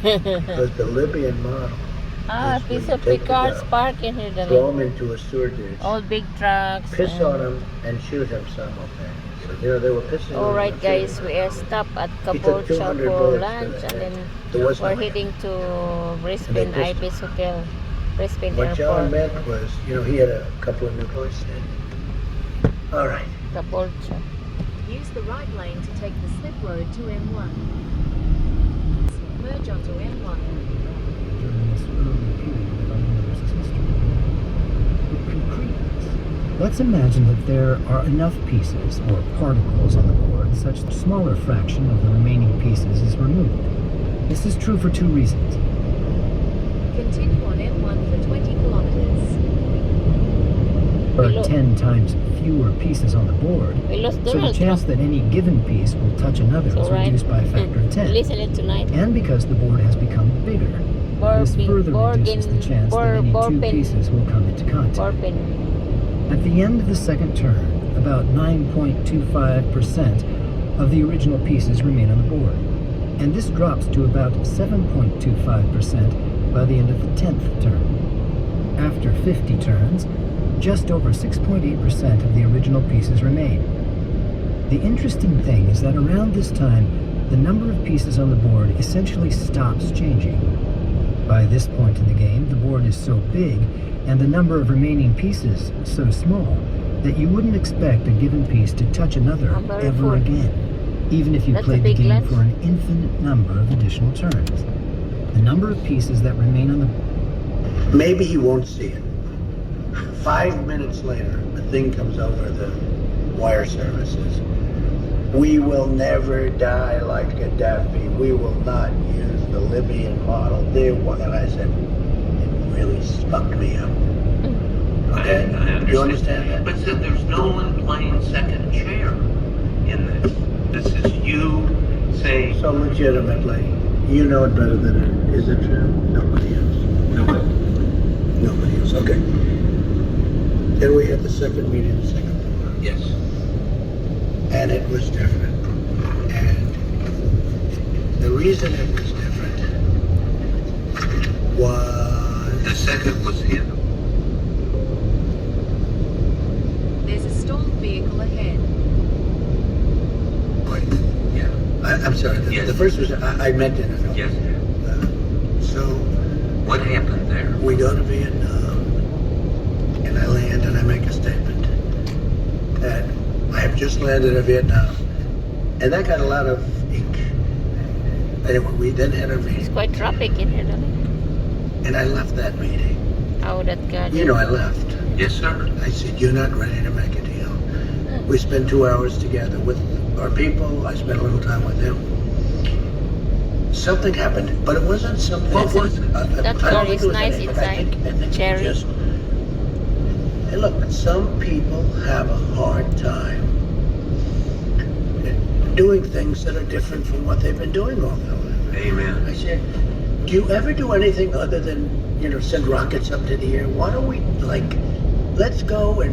was the Libyan model. Ah, a Is piece when of you take the cars guy, parked in here, throw darling. him into a sewer ditch, All big trucks. piss on him, and shoot him simultaneously. You know, they were pissing on him. Alright guys, we are stopped at He took Caboulture 200 for bullets to lunch the and head. then There was no we're head. heading to And Brisbane they pissed Ibis Hotel, Brisbane What John Airport. meant was, you know, he had a couple of new boys in. All right. Caboulture. Use the right lane to take the slip road to M1. Merge onto M1. During this early period of our universe's history. With concreteness, let's imagine that there are enough pieces or particles on the board such that a smaller fraction of the remaining pieces is removed. This is true for two reasons. Continue on M1 for 20 kilometers. There are 10 times fewer pieces on the board, We lost so the Donald chance Trump. that any given piece will touch another is Alright. reduced by a factor of 10. Listen it tonight. And because the board has become bigger, this further reduces the chance that any two pieces will come into contact. At the end of the second turn, about 9.25% of the original pieces remain on the board, and this drops to about 7.25% by the end of the 10th turn. After 50 turns, just over 6.8% of the original pieces remain. The interesting thing is that around this time, the number of pieces on the board essentially stops changing. By this point in the game, the board is so big and the number of remaining pieces so small that you wouldn't expect a given piece to touch another ever again, even if you played the game for an infinite number of additional turns. The number of pieces that remain on the... Maybe he won't see it. 5 minutes later, a thing comes over the wire services. We will never die like Gaddafi. We will not use the Libyan model. They want, and I said, it really fucked me up. Okay? I understand. You understand that? But said there's no one playing second chair in this. This is you saying... So legitimately, you know it better than her. Is it true? Nobody else. Nobody. Nobody else. Okay. Then we had the second meeting in Singapore. Yes. And it was different. And the reason it was different was... The second was him. There's a stalled vehicle ahead. Wait, Yeah. I'm sorry. Yes. The first was, I meant it. Yes. So What happened there? we go to Vietnam, and I land and I make a statement that I have just landed in Vietnam. And that got a lot of ink. Anyway, we then had a It's meeting, quite traffic in here, darling. and I left that meeting. Oh, that God. You know, I left. Yes, sir. I said, you're not ready to make a deal. We spent 2 hours together with our people. I spent a little time with him. Something happened, but it wasn't something... What was it? That I don't car think is it was nice anything, but I inside. think it Cherry. just... Hey, look, some people have a hard time doing things that are different from what they've been doing all their life. I Amen. said, do you ever do anything other than, you know, send rockets up to the air? Why don't we, like, let's go to a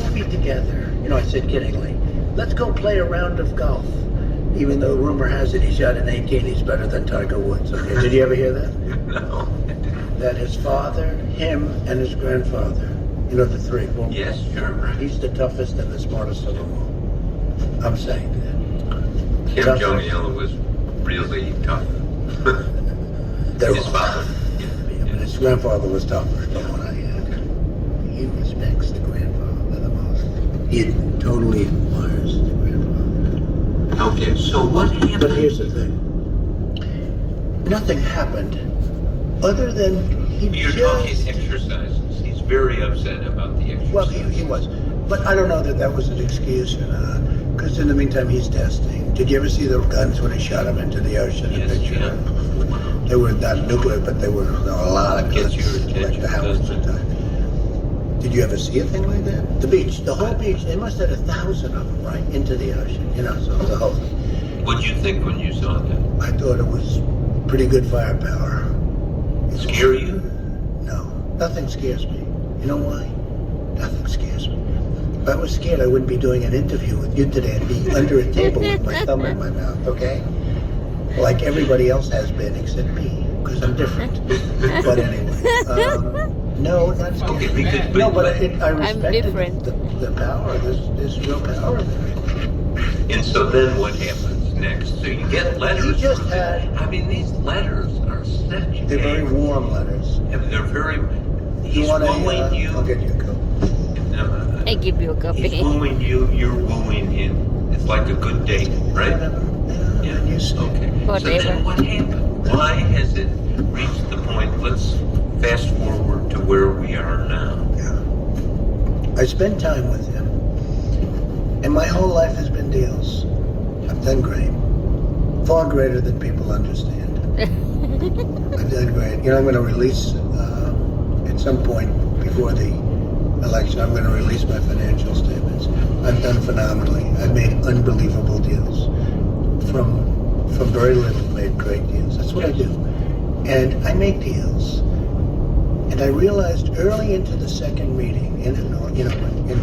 movie together. You know, I said kiddingly, let's go play a round of golf. Even though rumor has it he shot an 18, he's better than Tiger Woods. Okay, did you ever hear that? No. That his father, him, and his grandfather, you know, the three. Well, Yes, sure. he's the toughest and the smartest of them all. I'm saying that. Kim Tough. Jong-il was really tough. They're His all father. tough. Yeah, but his grandfather was tougher than what I had. He respects the grandfather the most. He totally admires the grandfather. Okay, so what happened? But here's the thing. Nothing happened other than he You're talking exercises. He's very upset about the exercises. Well, he was. But I don't know that that was an excuse or not. Because in the meantime, he's testing. Did you ever see the guns when he shot them into the ocean? Yes, picture? yeah. They were not nuclear, but there were a lot of Gets guns. your attention, Like the house doesn't it? time. Did you ever see a thing like that? The beach, the whole beach. They must have had 1,000 of them, right, into the ocean. You know, so the whole thing. What did you think when you saw that? I thought it was pretty good firepower. Scare you? No, nothing scares me. You know why? Nothing scares me. If I was scared, I wouldn't be doing an interview with you today. I'd be under a table with my thumb in my mouth, okay? like everybody else has been except me, because I'm different. But anyway, no, not Okay, scary. because- No, but I respected different. the power. There's real power there. And so then what happens next? So you get letters. He just from them. had- I mean, these letters are such. They're very warm letters. They're very. You He's want wooing you. I'll get you a coat. I give you a He's copy. wooing you. You're wooing him. It's like a good date, right? Whatever. Yeah. I'm used to it. Okay. So Whatever. then what happened? Why has it reached the point? Let's fast forward to where we are now. Yeah. I spend time with him, and my whole life has been deals. I've done great, far greater than people understand. I've done great. You know, I'm going to release at some point before the election. I'm going to release my financial statements. I've done phenomenally. I've made unbelievable deals. From very little, made great deals. That's what I do, and I make deals. And I realized early into the second meeting in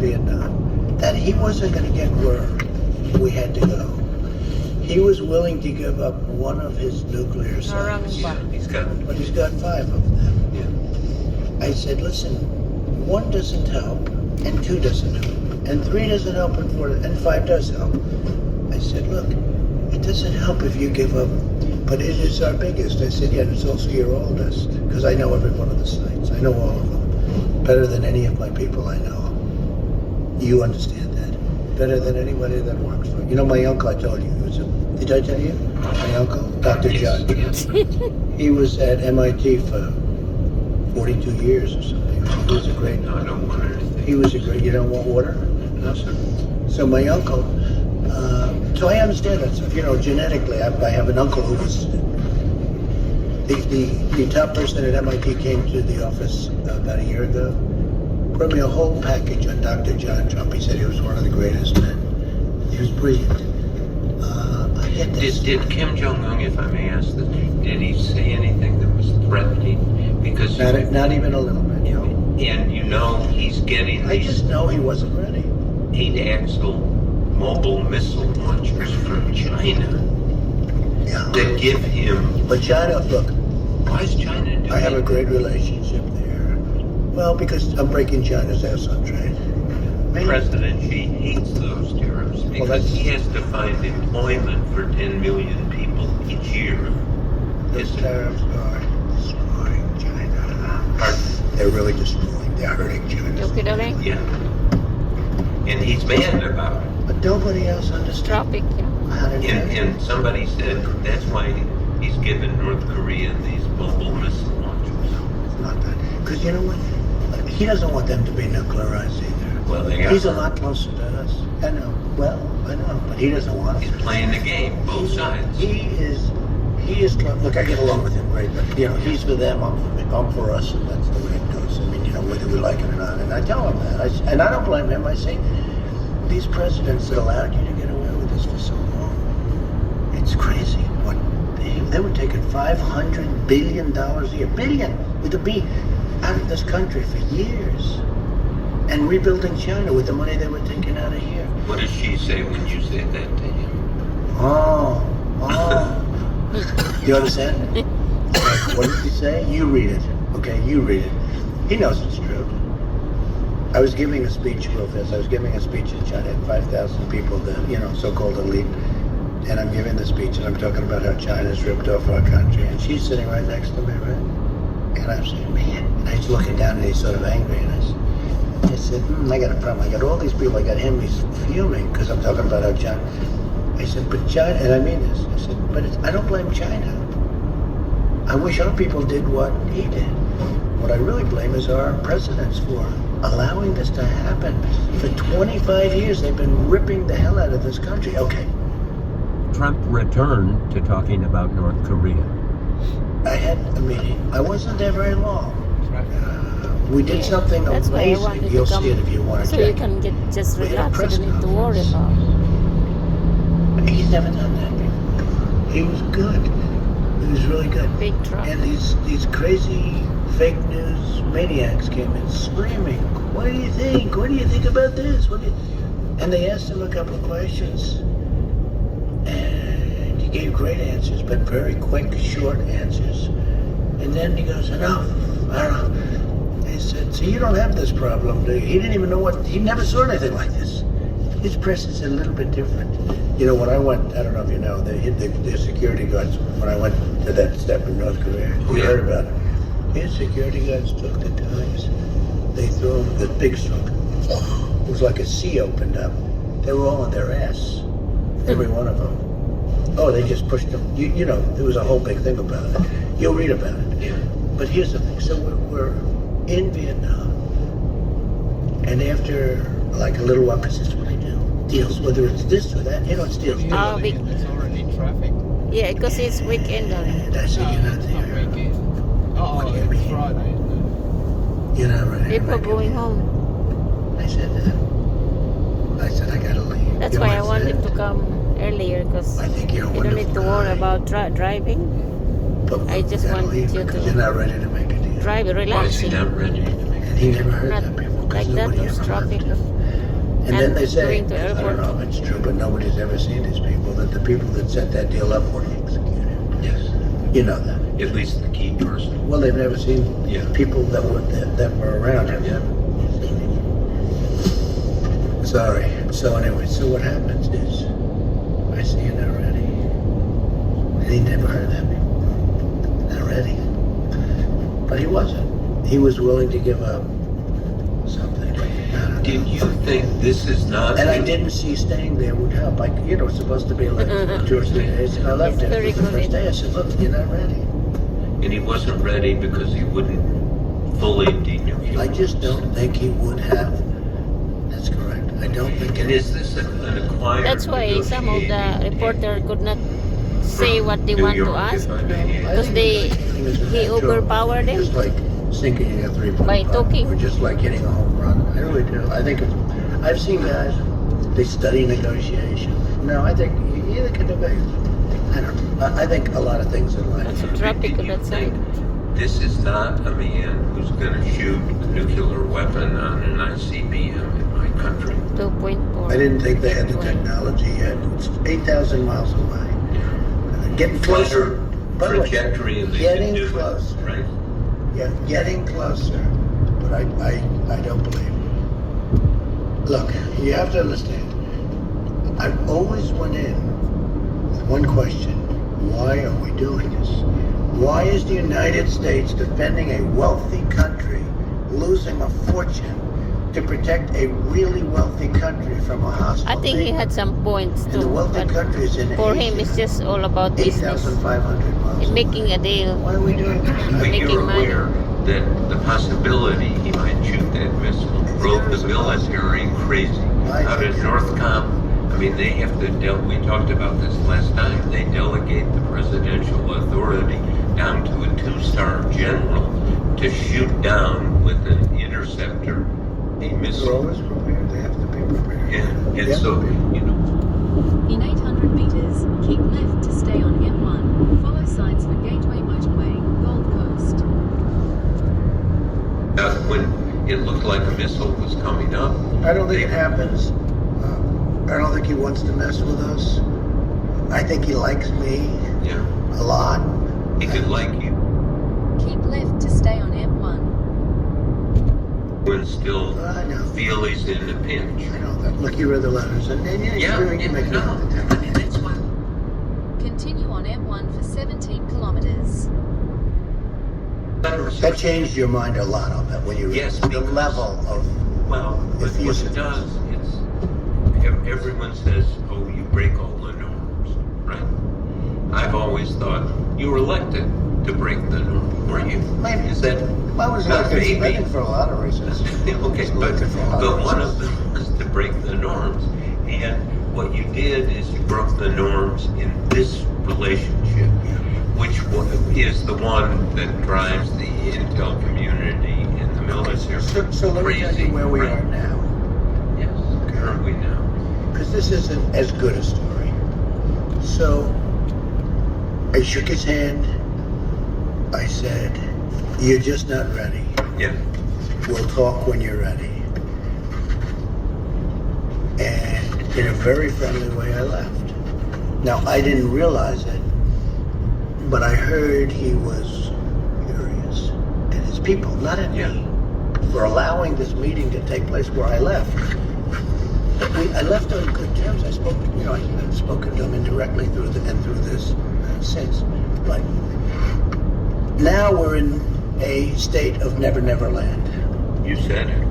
Vietnam that he wasn't going to get word we had to go. He was willing to give up one of his nuclear sites, He's got. but he's got 5 of them. Yeah. I said, listen, 1 doesn't help, and 2 doesn't help, and 3 doesn't help, and 4, and 5 does help. I said, look, it doesn't help if you give up, but it is our biggest. I said, yeah, it's also your oldest, because I know every one of the sites. I know all of them, better than any of my people I know. You understand that. Better than anybody that works for. You know, my uncle, I told you, did I tell you? My uncle, Dr. John. Yes. He was at MIT for 42 years or something. He was a great. No, I don't want anything. He was a great. You don't want water? No, sir. So my uncle. So I understand that stuff. You know, genetically, I have an uncle who was the top person at MIT. Came to the office about a year ago. Brought me a whole package on Dr. John Trump. He said he was one of the greatest men. He was brilliant. I get this. Did Kim Jong-un, if I may ask this, did he say anything that was threatening? Because Not even a little bit. You know. and you know he's getting I these just know he wasn't ready. 8-axle mobile missile launchers from China Yeah. that give him. But China, look, Why is China doing? I have a great relationship there. Well, because I'm breaking China's ass on trade. President Xi hates those tariffs because that's- he has to find employment for 10 million people each year. Those tariffs are destroying China. Pardon? They're really destroying. They're hurting China. Okay, darling. Yeah. And he's mad about it. But nobody else understands Tropic, yeah. how to do it. And somebody said that's why he's given North Korea these mobile missile launchers. It's not that. Because you know what? He doesn't want them to be nuclearized either. Well, they got. He's a lot closer to us. I know. Well, I know. But he doesn't want He's it. playing the game, both sides. He is. Look, I get along with him great, but you know, he's for them, I'm for us, and that's the way it goes. I mean, you know, whether we like it or not. And I tell him that, and I don't blame him. I say, these presidents that allowed you to get away with this for so long, it's crazy. What they were taking $500 billion a year, billion with a B, out of this country for years, and rebuilding China with the money they were taking out of here. What does she say when you say that to him? Oh. You understand? What did he say? You read it. Okay, you read it. He knows it's true. I was giving a speech real fast. I was giving a speech in China, 5,000 people, the so-called elite. And I'm giving the speech and I'm talking about how China's ripped off our country. And she's sitting right next to me, right? And I'm saying, man. And he's looking down and he's sort of angry. And I said, I got a problem. I got all these people. I got him. He's fuming because I'm talking about how China. I said, but China, and I mean this, I said, but I don't blame China. I wish our people did what he did. What I really blame is our presidents for allowing this to happen. For 25 years, they've been ripping the hell out of this country. Okay. Trump returned to talking about North Korea. I had a meeting. I wasn't there very long. We did something That's why I amazing. wanted You'll to come. see it if you want to So check you it. can just We had a relax. You press don't need to worry conference. about. He's never done that before. He was good. He was really good. Big truck. And these crazy fake news maniacs came in screaming, what do you think? What do you think about this? And they asked him a couple of questions. And he gave great answers, but very quick, short answers. And then he goes, enough. I don't know. I said, so you don't have this problem, do you? He didn't even know he never saw anything like this. His press is a little bit different. You know, when I went, I don't know if you know, the security guards, when I went to that step in North Korea, you heard about it. His security guards took the Times. They threw him the big stroke. It was like a sea opened up. They were all on their ass, every one of them. Oh, they just pushed them. You know, there was a whole big thing about it. You'll read about it. Yeah. But here's the thing. So we're in Vietnam, and after like a little while, because that's what I do, deals, whether it's this or that, you know, it's deals. There's already traffic. Yeah, because it's weekend. And I said, you're not there. Weekend. What do you It's mean? Friday, isn't it? You're not ready. People going home. I said, I gotta leave. That's You know why I what wanted said? to come earlier because I think you're a you don't need to wonderful worry guy, about driving. but I just gotta want leave you because to you're not ready to make a deal. Drive Why is he relaxing. not ready to make And he never heard Not that before because like that, nobody there's ever traffic. lived. And then they say, going to I don't airport. know if it's true, but nobody's ever seen these people, that the people that set that deal up were executed. Yes. You know that. At least the key person. Well, they've never seen Yeah. people that were around him. Yeah. Sorry. So anyway, so what happens is, I see you're not ready. And he never heard that before. Not ready. But he wasn't. He was willing to give up something. I don't know. Did you think this is not? And I didn't see staying there would help. It's supposed to be like 2 or 3 days, and I left It's after very the first good. day. I said, look, you're not ready. And he wasn't ready because he wouldn't fully denuclearize. I just don't think he would have. That's correct. I don't think And it is this an acquired? That's why some of the reporter could not say what they New want to York, ask if I may. I because think it's he natural. overpowered them. Just like sinking a 3-point By putt, talking. or just like hitting a home run. I really do. I think I've seen guys, they study negotiation. No, I think you either can debate. I don't know. I think a lot of things in life. That's a traffic on Did you that side. think this is not a man who's going to shoot a nuclear weapon on an ICBM in my country? 2.4. I didn't think they had the technology yet. It's 8,000 miles away. Getting closer. By the way, Trajectory and they getting can do closer. it, right? Yeah, getting closer. But I don't believe it. Look, you have to understand. I've always went in with one question. Why are we doing this? Why is the United States defending a wealthy country losing a fortune to protect a really wealthy country from a hostile I think he neighbor? had some points And the too. wealthy But countries in for Asia, him, it's just all about business. 8,500 miles And making away. a deal. Why are we doing this? But Making you're money. aware that the possibility he might shoot that missile drove the military crazy. I Out think of so. Northcom, I mean, they have to, we talked about this last time, they delegate the presidential authority down to a 2-star general to shoot down with an interceptor a They're missile. always prepared. They have to be prepared. And Yeah. so, you know, In 800 meters, keep left to stay on M1. Follow signs for Gateway Motorway, Gold Coast. when it looked like a missile was coming up, I don't think it happens. I don't think he wants to mess with us. I think he likes me yeah, a lot. he could like you. Keep left to stay on M1. When still I know. feel he's in a pinch. I know that. Look, you read the letters, and Yeah, you can make it no, out. I mean, that's what. Continue on M1 for 17 kilometers. That changed your mind a lot on that when you read Yes, the because- level of. Well, but what it does, everyone says, oh, you break all the norms, right? I've always thought you were elected to break the norm, weren't you? Maybe. Is that I was not elected, I maybe? think, for a lot of reasons. Okay, I was elected for a lot but one reasons. of them was to break the norms. And what you did is you broke the norms in this relationship, which is the one that drives the intel community and the military So let me tell crazy. you where we right? are now. Yes, where are we now? Because this isn't as good a story. So I shook his hand. I said, you're just not ready. Yeah. We'll talk when you're ready. And in a very friendly way, I left. Now, I didn't realize it, but I heard he was furious at his people, not at me, for allowing this meeting to take place where I left. But I left on good terms. I spoke, I've spoken to him indirectly through this since. But now we're in a state of never, never land. You said it.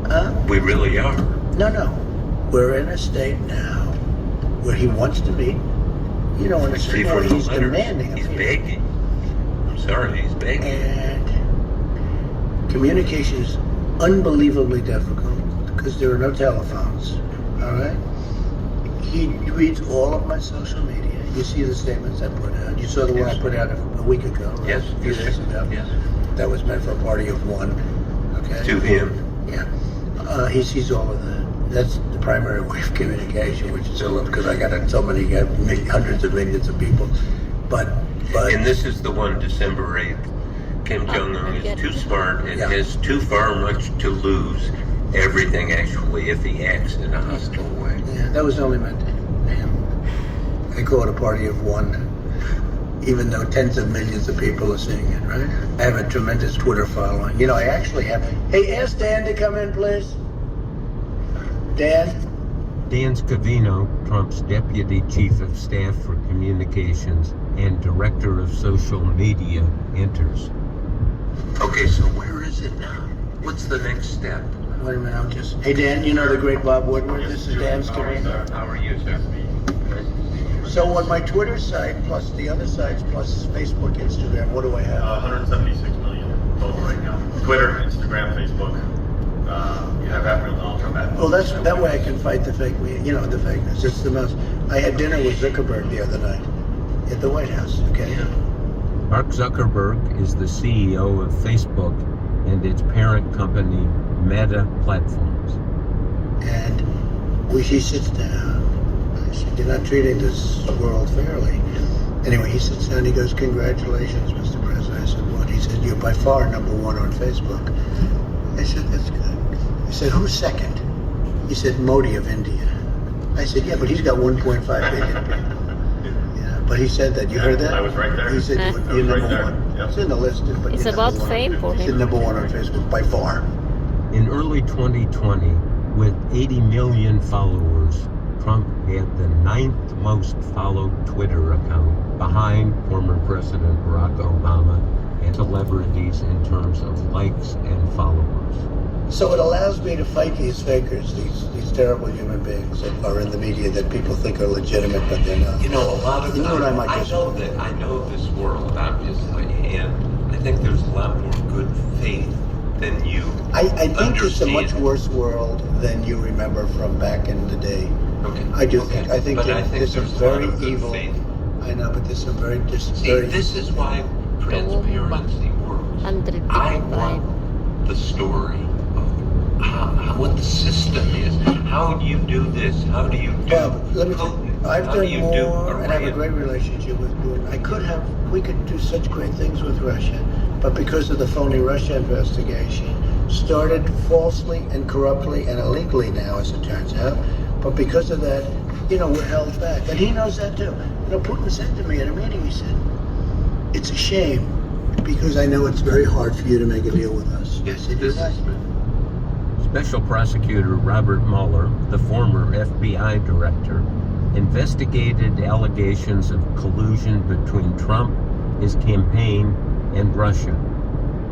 Huh? We really are. No. We're in a state now where he wants to meet, in a See, certain from way the he's letters, demanding. he's begging. I'm sorry, he's begging. And communication is unbelievably difficult because there are no telephones, all right? He reads all of my social media. You see the statements I put out. You saw the one I put out a week ago, right? Yes. A few days ago. Yes. That was meant for a party of one, okay? To him. Yeah. He sees all of that. That's the primary way of communication, which is still because I got so many, hundreds of millions of people. But And this is the one, December 8th. Kim Jong-un is too smart and has too far much to lose everything, actually, if he acts in a hostile way. Yeah, that was only meant to him. I call it a party of one, even though tens of millions of people are seeing it, right? I have a tremendous Twitter following. I actually have. Hey, ask Dan to come in, please. Dan? Dan Scavino, Trump's Deputy Chief of Staff for Communications and Director of Social Media, enters. Okay, so where is it now? What's the next step? Wait a minute, Hey, Dan, you know the great Bob Woodward? This is Dan Scavino. How are you, sir? So on my Twitter site, plus the other sites, plus Facebook, Instagram, what do I have? 176 million total right now. Twitter, Instagram, Facebook. You have Admiral Donald Trump. Well, that way I can fight the fake media, the fakeness. It's the most. I had dinner with Zuckerberg the other night at the White House, okay? Mark Zuckerberg is the CEO of Facebook and its parent company, Meta Platforms. And he sits down. I said, you're not treating this world fairly. Anyway, he sits down, he goes, congratulations, Mr. President. I said, what? He said, you're by far number one on Facebook. I said, that's good. I said, who's second? He said, Modi of India. I said, yeah, but he's got 1.5 billion people. Yeah, but he said that. You heard that? I was right there. He said, you're right number there. one. Yep. It's in the list. But It's you're about number one. fame for He's the him. number one on Facebook, by far. In early 2020, with 80 million followers, Trump had the 9th most followed Twitter account, behind former President Barack Obama and celebrities in terms of likes and followers. So it allows me to fight these fakers, these terrible human beings that are in the media that people think are legitimate, but they're not. A lot of I might I know this world, obviously, and I think there's a lot more good faith than you I think it's a much understand. worse world than you remember from back in the day. Okay. I do Okay. think. I think But that I think there's some there's a lot very of good evil. faith. I know, but there's some very See, this is why transparency works. 100 I want the story of what the system is. How do you do this? How do you do Well, let me. Putin? I've How do done you more, do and I have a Iran? great relationship with Putin. We could do such great things with Russia, but because of the phony Russia investigation, started falsely and corruptly and illegally now, as it turns out. But because of that, we're held back, and he knows that too. Putin said to me at a meeting, he said, "It's a shame because I know it's very hard for you to make a deal with us." I said, "You're right." Special Prosecutor Robert Mueller, the former FBI director, investigated allegations of collusion between Trump, his campaign, and Russia.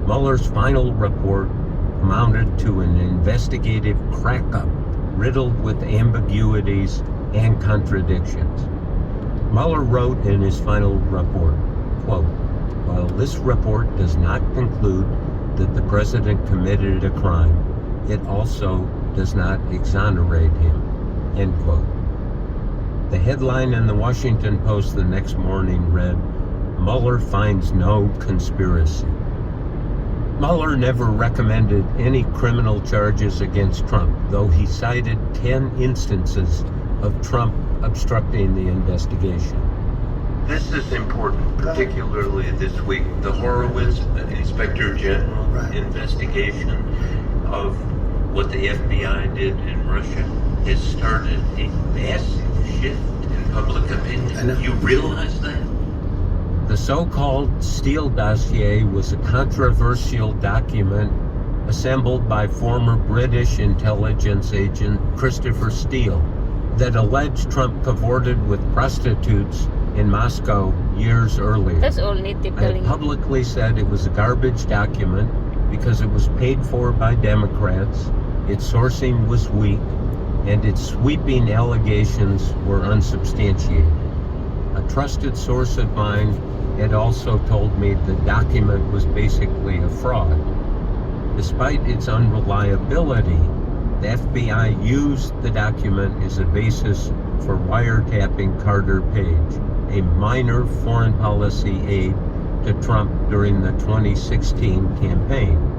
Mueller's final report amounted to an investigative crack-up riddled with ambiguities and contradictions. Mueller wrote in his final report, quote, "While this report does not conclude that the president committed a crime, it also does not exonerate him," end quote. The headline in the Washington Post the next morning read, "Mueller finds no conspiracy." Mueller never recommended any criminal charges against Trump, though he cited 10 instances of Trump obstructing the investigation. This is important, particularly this week. The Horowitz Inspector General investigation of what the FBI did in Russia has started a massive shift in public I know. opinion. You realize that? The so-called Steele dossier was a controversial document assembled by former British intelligence agent Christopher Steele that alleged Trump cavorted with prostitutes in Moscow years earlier. That's all native I telling. publicly said it was a garbage document because it was paid for by Democrats, its sourcing was weak, and its sweeping allegations were unsubstantiated. A trusted source of mine had also told me the document was basically a fraud. Despite its unreliability, the FBI used the document as a basis for wiretapping Carter Page, a minor foreign policy aide to Trump during the 2016 campaign.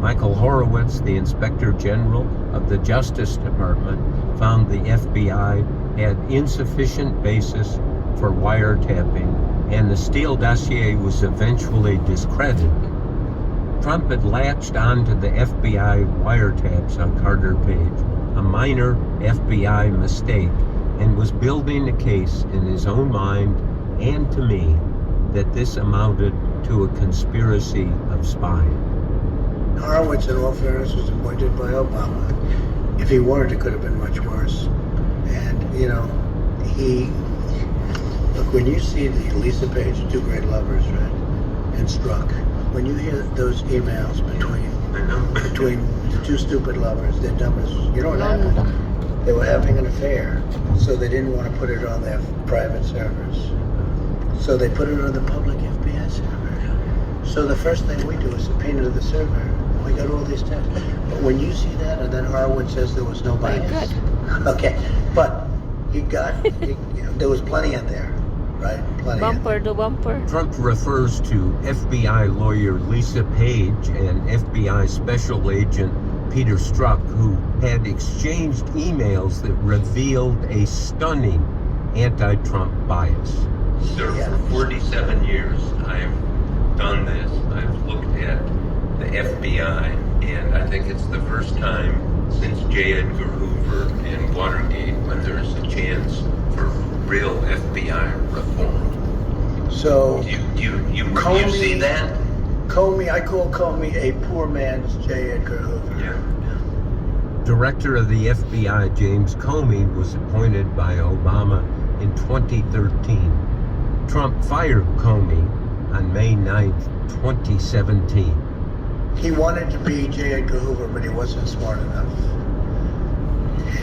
Michael Horowitz, the Inspector General of the Justice Department, found the FBI had insufficient basis for wiretapping, and the Steele dossier was eventually discredited. Trump had latched onto the FBI wiretaps on Carter Page, a minor FBI mistake, and was building a case in his own mind and to me that this amounted to a conspiracy of spying. Horowitz, in all fairness, was appointed by Obama. If he weren't, it could have been much worse. And, you know, look, when you see the Lisa Page, Two Great Lovers, right, and Struck, when you hear those emails between the two stupid lovers, they're dumb as, you know what happened? They were having an affair, so they didn't want to put it on their private servers. So they put it on the public FBI server. So the first thing we do is subpoena the server. And we got all these texts. But when you see that, and then Horowitz says there was no bias. Okay, but there was plenty in there, right? Plenty. Bumper to bumper. Trump refers to FBI lawyer Lisa Page and FBI special agent Peter Strzok, who had exchanged emails that revealed a stunning anti-Trump bias. Sir, for 47 years, I've done this. I've looked at the FBI, and I think it's the first time since J. Edgar Hoover and Watergate when there's a chance for real FBI reform. So You Comey- see that? I call Comey a poor man's J. Edgar Hoover. Yeah. Director of the FBI, James Comey, was appointed by Obama in 2013. Trump fired Comey on May 9th, 2017. He wanted to be J. Edgar Hoover, but he wasn't smart enough.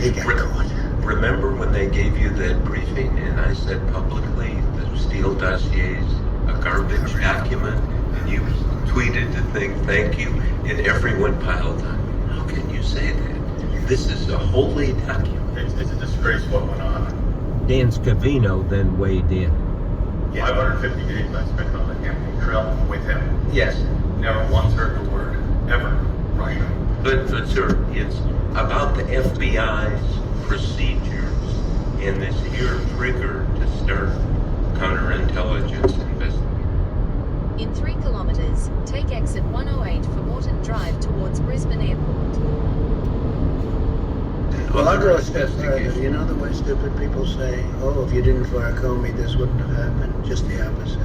He got caught. Remember when they gave you that briefing and I said publicly the Steele dossier's a garbage document, and you tweeted the thing, thank you, and everyone piled on. How can you say that? This is a holy document. It's a disgrace what went on. Dan Scavino then weighed in. 550 days I spent on the campaign trail with him. Yes, Never once heard a word, ever, Russia. but sir, it's about the FBI's procedures and this here trigger to start counterintelligence investigation. In 3 kilometers, take exit 108 for Morton Drive towards Brisbane Airport. Well, I'll Other go a step further. investigation. You know the way stupid people say, oh, if you didn't fire Comey, this wouldn't have happened? Just the opposite.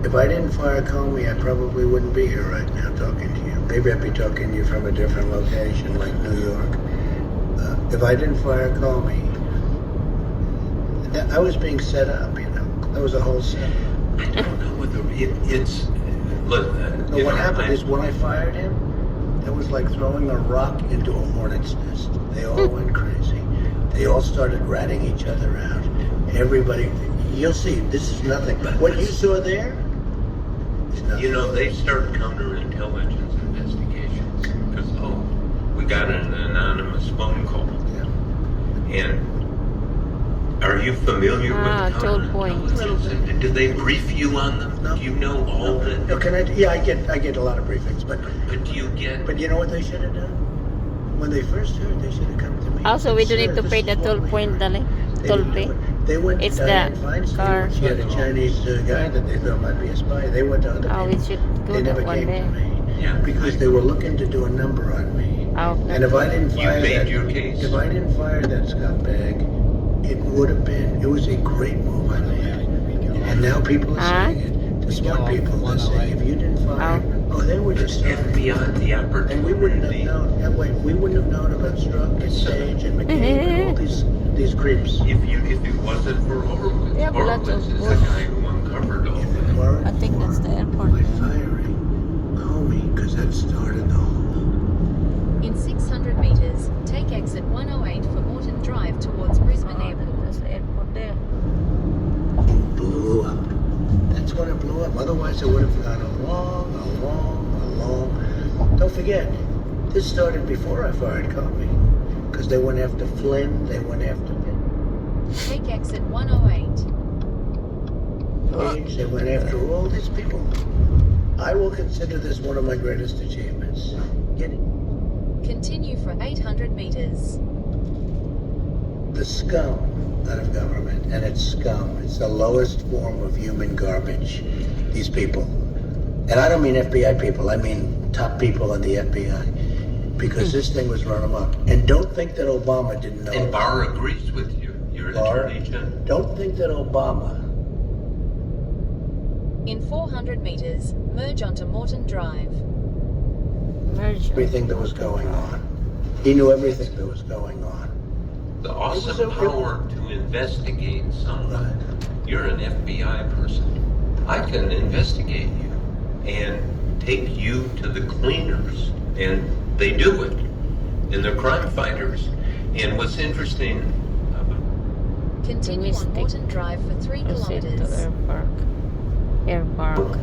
If I didn't fire Comey, I probably wouldn't be here right now talking to you. Maybe I'd be talking to you from a different location, like New York. If I didn't fire Comey, I was being set up, you know. That was a whole setup. I don't know whether it's. Look, No, what happened is when I fired him, it was like throwing a rock into a hornet's nest. They all went crazy. They all started ratting each other out. Everybody, you'll see, this is nothing. What you saw there is nothing. You know, they start counterintelligence investigations because, we got an anonymous phone call. Yeah. And are you familiar with told point. counterintelligence? And did they brief you on them? No. Do you know all the? No, I get a lot of briefings, but do you get? you know what they should have done? When they first heard, they should have come to me. Also, we don't need to Sir, pay this the is toll what we point, heard. dali. They Toll didn't pay. do it. They went It's to Dianne the Feinstein. car. She had a Chinese guy that they thought might be a spy. They went to other Oh, people. we should go They that never one came day. to me. Yeah. Because they were looking to do a number on me. Oh, And if I didn't You fire made that, your case. if I didn't fire that scumbag, it was a great move on there. And now people are saying it. The smart people, they're saying, if you didn't fire, they were just starting. FBI, the And we wouldn't have opportunity. known, that way, we wouldn't have known about Strzok and Sage and McCabe and all these creeps. If it wasn't for Horowitz, Yeah, but lots Horowitz of is the work. guy who uncovered all If it that. weren't I think that's the airport. by firing Comey, because that started the whole. In 600 meters, take exit 108 for Morton Drive towards Brisbane Airport. That's the airport there. Blew up. That's when it blew up. Otherwise, it would have gone along. Don't forget, this started before I fired Comey, because they went after Flynn. They went after Take exit 108. Page. They went after all these people. I will consider this one of my greatest achievements. Get it? Continue for 800 meters. The scum out of government, and it's scum. It's the lowest form of human garbage, these people. And I don't mean FBI people, I mean top people in the FBI. Because this thing was run amok. And don't think that Obama didn't know. And Barr agrees with you. You're an Barr, attorney general. don't think that Obama. In 400 meters, merge onto Morton Drive. Merge. Everything that was going on. He knew everything that was going on. The awesome power to investigate someone. Right. You're an FBI person. I can investigate you and take you to the cleaners. And they do it. And they're crime fighters. And what's interesting Continue on Mistake. Morton Drive for 3 Proceed to kilometers. Air park.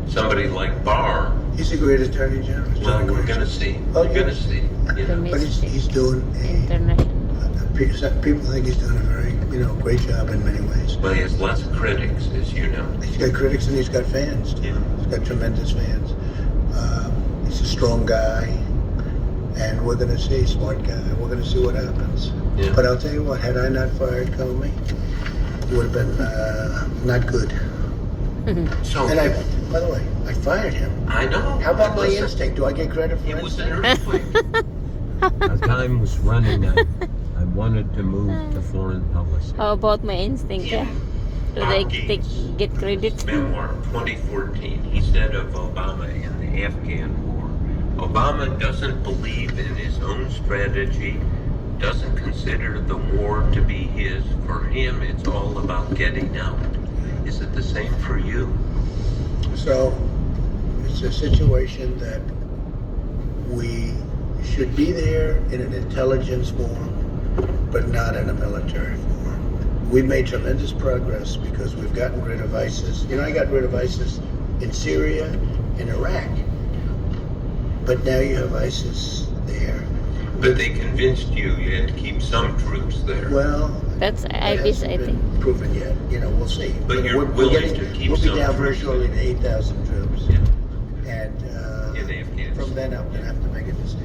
somebody like Barr, He's a great attorney general. He's well, doing we're great. going to see. Oh, We're yeah. going to see. You know. But he's doing International. people think he's doing a very, great job in many ways. But he has lots of critics, as you know. He's got critics and he's got fans too. Yeah. He's got tremendous fans. He's a strong guy, and we're going to see, smart guy. We're going to see what happens. Yeah. But I'll tell you what, had I not fired Comey, it would have been not good. So, And by the way, I fired him. I know. How about my Listen, instinct? Do I get credit for It was an instinct? earthquake. Our time was running out. I wanted to move to foreign policy. How about my instinct? Yeah. Do they get credit? Memoir, 2014. He said of Obama in the Afghan war, Obama doesn't believe in his own strategy, doesn't consider the war to be his. For him, it's all about getting out. Is it the same for you? So it's a situation that we should be there in an intelligence form, but not in a military form. We've made tremendous progress because we've gotten rid of ISIS. I got rid of ISIS in Syria, in Iraq. But now you have ISIS there. But they convinced you had to keep some troops there. Well, That's that IBIS, hasn't I been think. proven yet. We'll see. But you're We're willing getting- to keep We'll be some down troops virtually there. to 8,000 troops. Yeah. And In Afghanistan. from then I'm going to have to make a decision.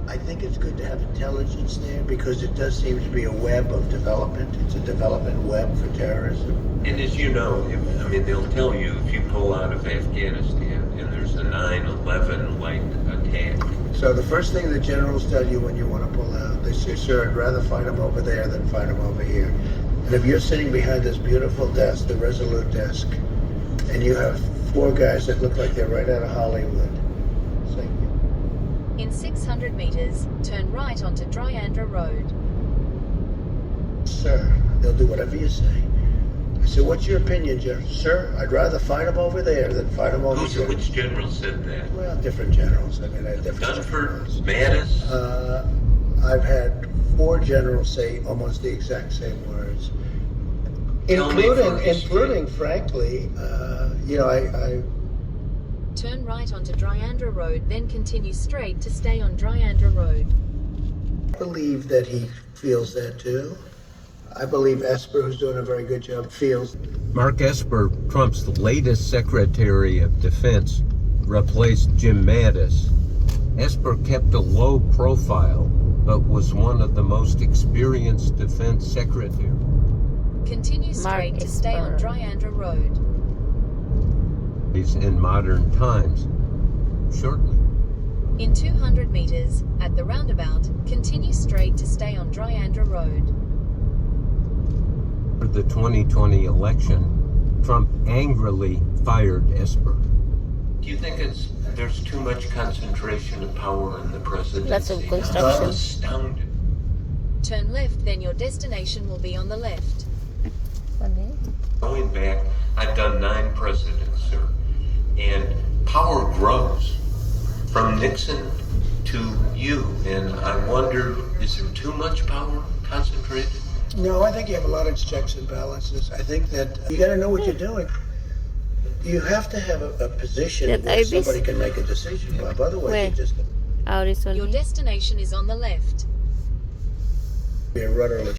I think it's good to have intelligence there because it does seem to be a web of development. It's a development web for terrorism. And as you know, they'll tell you if you pull out of Afghanistan and there's a 9/11 like attack. So the first thing the generals tell you when you want to pull out, they say, sir, I'd rather fight them over there than fight them over here. And if you're sitting behind this beautiful desk, the Resolute desk, and you have 4 guys that look like they're right out of Hollywood, say, In 600 meters, turn right onto Dryandra Road. sir, they'll do whatever you say. I said, what's your opinion, General? Sir, I'd rather fight them over there than fight them over here. Which general said that? Well, different generals. I had different Dunford, generals. Mattis? I've had 4 generals say almost the exact same words. Tell me first. Including, frankly, I Turn right onto Dryandra Road, then continue straight to stay on Dryandra Road. believe that he feels that too. I believe Esper, who's doing a very good job, feels. Mark Esper, Trump's latest Secretary of Defense, replaced Jim Mattis. Esper kept a low profile, but was one of the most experienced defense secretaries. Continue straight to stay on Dryandra Road. In modern times. Shortly. In 200 meters, at the roundabout, continue straight to stay on Dryandra Road. the 2020 election, Trump angrily fired Esper. Do you think there's too much concentration of power in the presidency? Lots of I'm construction. astounded. Turn left, then your destination will be on the left. Going back, I've done 9 presidents, sir, and power grows from Nixon to you, and I wonder, is there too much power concentrated? No, I think you have a lot of checks and balances. I think that you got to know what you're doing. You have to have a position That where Ibis? somebody can make a decision, Bob. Otherwise, Where? you just Oh, this one. Your destination is on the left. be a rudderless